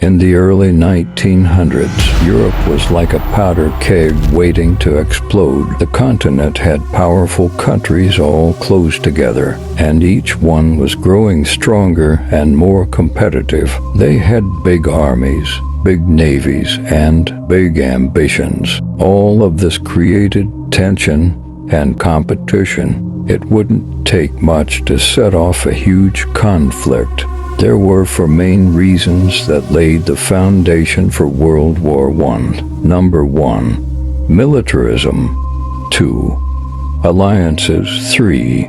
In the early 1900s, Europe was like a powder keg waiting to explode. The continent had powerful countries all close together, and each one was growing stronger and more competitive. They had big armies, big navies, and big ambitions. All of this created tension and competition. It wouldn't take much to set off a huge conflict. There were four main reasons that laid the foundation for World War I. Number 1, militarism. 2, alliances. 3,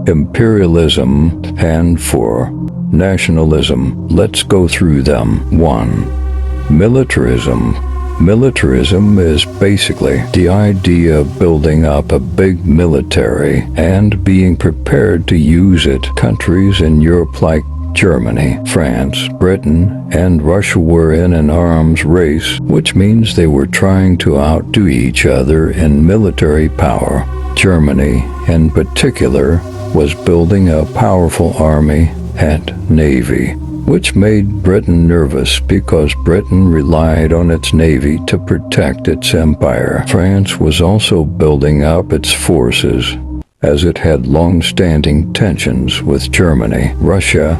imperialism. And 4, nationalism. Let's go through them. 1. Militarism. Militarism is basically the idea of building up a big military and being prepared to use it. Countries in Europe like Germany, France, Britain, and Russia were in an arms race, which means they were trying to outdo each other in military power. Germany, in particular, was building a powerful army and navy, which made Britain nervous because Britain relied on its navy to protect its empire. France was also building up its forces, as it had long-standing tensions with Germany. Russia,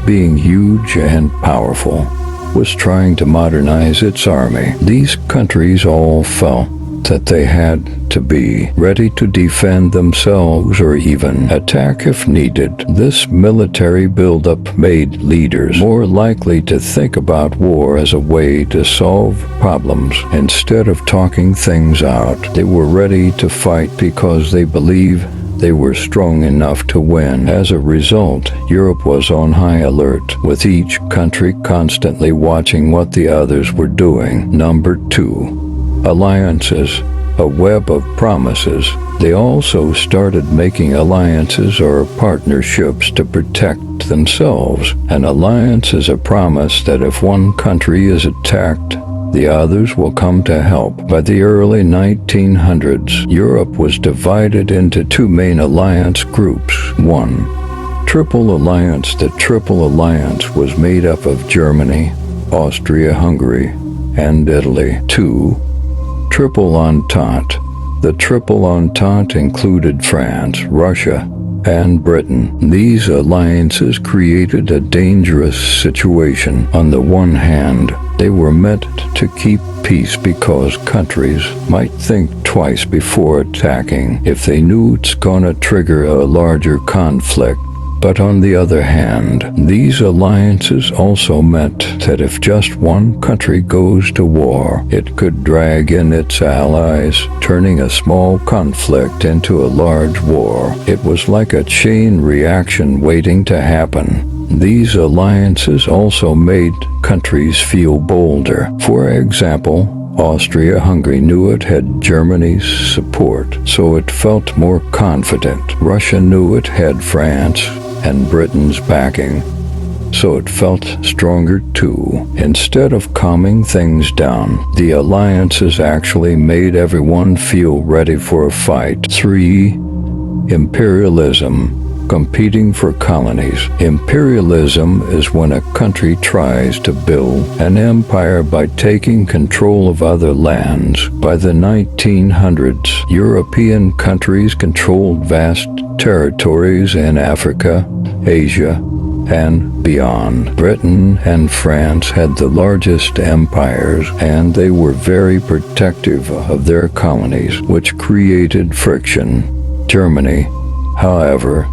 being huge and powerful, was trying to modernize its army. These countries all felt that they had to be ready to defend themselves or even attack if needed. This military buildup made leaders more likely to think about war as a way to solve problems. Instead of talking things out, they were ready to fight because they believed they were strong enough to win. As a result, Europe was on high alert, with each country constantly watching what the others were doing. Number 2, alliances. A web of promises. They also started making alliances or partnerships to protect themselves. An alliance is a promise that if one country is attacked, the others will come to help. By the early 1900s, Europe was divided into two main alliance groups. 1, Triple Alliance. The Triple Alliance was made up of Germany, Austria-Hungary, and Italy. 2, Triple Entente. The Triple Entente included France, Russia, and Britain. These alliances created a dangerous situation. On the one hand, they were meant to keep peace because countries might think twice before attacking if they knew it's gonna trigger a larger conflict. But on the other hand, these alliances also meant that if just one country goes to war, it could drag in its allies, turning a small conflict into a large war. It was like a chain reaction waiting to happen. These alliances also made countries feel bolder. For example, Austria-Hungary knew it had Germany's support, so it felt more confident. Russia knew it had France and Britain's backing, so it felt stronger too. Instead of calming things down, the alliances actually made everyone feel ready for a fight. 3, imperialism. Competing for colonies. Imperialism is when a country tries to build an empire by taking control of other lands. By the 1900s, European countries controlled vast territories in Africa, Asia, and beyond. Britain and France had the largest empires, and they were very protective of their colonies, which created friction. Germany, however,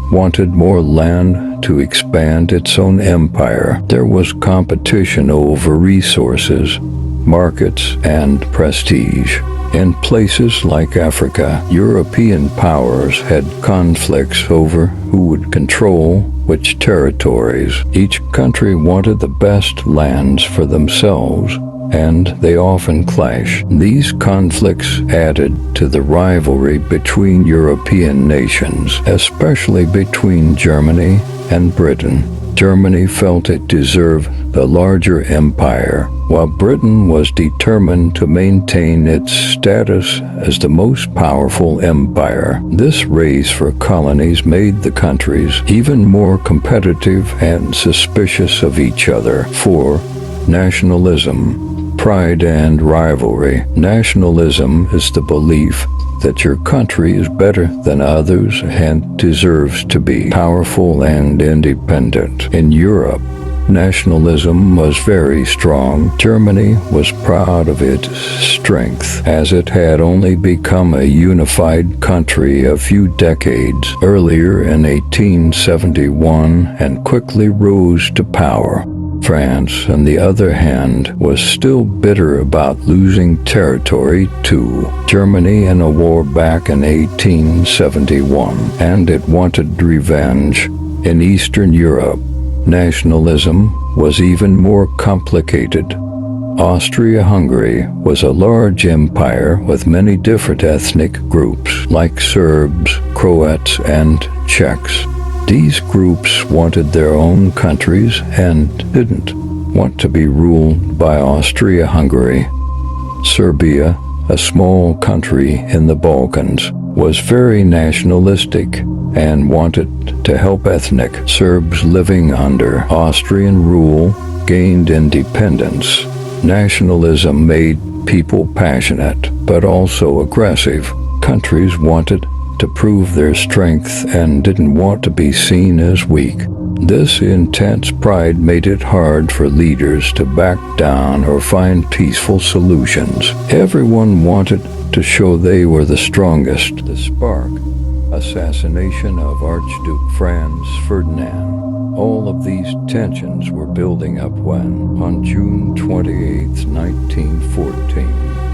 wanted more land to expand its own empire. There was competition over resources, markets, and prestige. In places like Africa, European powers had conflicts over who would control which territories. Each country wanted the best lands for themselves, and they often clash. These conflicts added to the rivalry between European nations, especially between Germany and Britain. Germany felt it deserved the larger empire, while Britain was determined to maintain its status as the most powerful empire. This race for colonies made the countries even more competitive and suspicious of each other. 4. Nationalism, pride and rivalry. Nationalism is the belief that your country is better than others and deserves to be powerful and independent. In Europe, nationalism was very strong. Germany was proud of its strength, as it had only become a unified country a few decades earlier in 1871 and quickly rose to power. France, on the other hand, was still bitter about losing territory to Germany in a war back in 1871, and it wanted revenge. In Eastern Europe, nationalism was even more complicated. Austria-Hungary was a large empire with many different ethnic groups, like Serbs, Croats, and Czechs. These groups wanted their own countries and didn't want to be ruled by Austria-Hungary. Serbia, a small country in the Balkans, was very nationalistic and wanted to help ethnic Serbs living under Austrian rule gain independence. Nationalism made people passionate, but also aggressive. Countries wanted to prove their strength and didn't want to be seen as weak. This intense pride made it hard for leaders to back down or find peaceful solutions. Everyone wanted to show they were the strongest. The spark, assassination of Archduke Franz Ferdinand. All of these tensions were building up when, on June 28, 1914,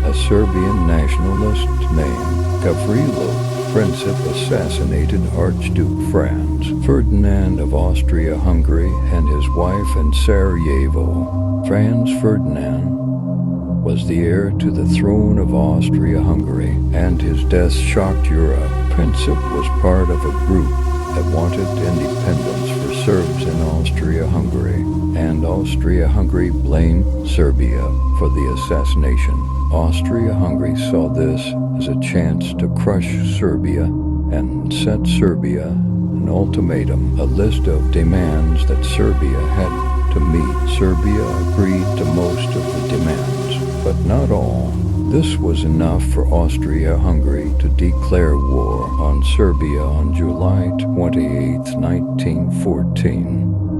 a Serbian nationalist named Gavrilo Princip assassinated Archduke Franz Ferdinand of Austria-Hungary and his wife in Sarajevo. Franz Ferdinand was the heir to the throne of Austria-Hungary, and his death shocked Europe. Princip was part of a group that wanted independence for Serbs in Austria-Hungary, and Austria-Hungary blamed Serbia for the assassination. Austria-Hungary saw this as a chance to crush Serbia and sent Serbia an ultimatum, a list of demands that Serbia had to meet. Serbia agreed to most of the demands, but not all. This was enough for Austria-Hungary to declare war on Serbia on July 28, 1914.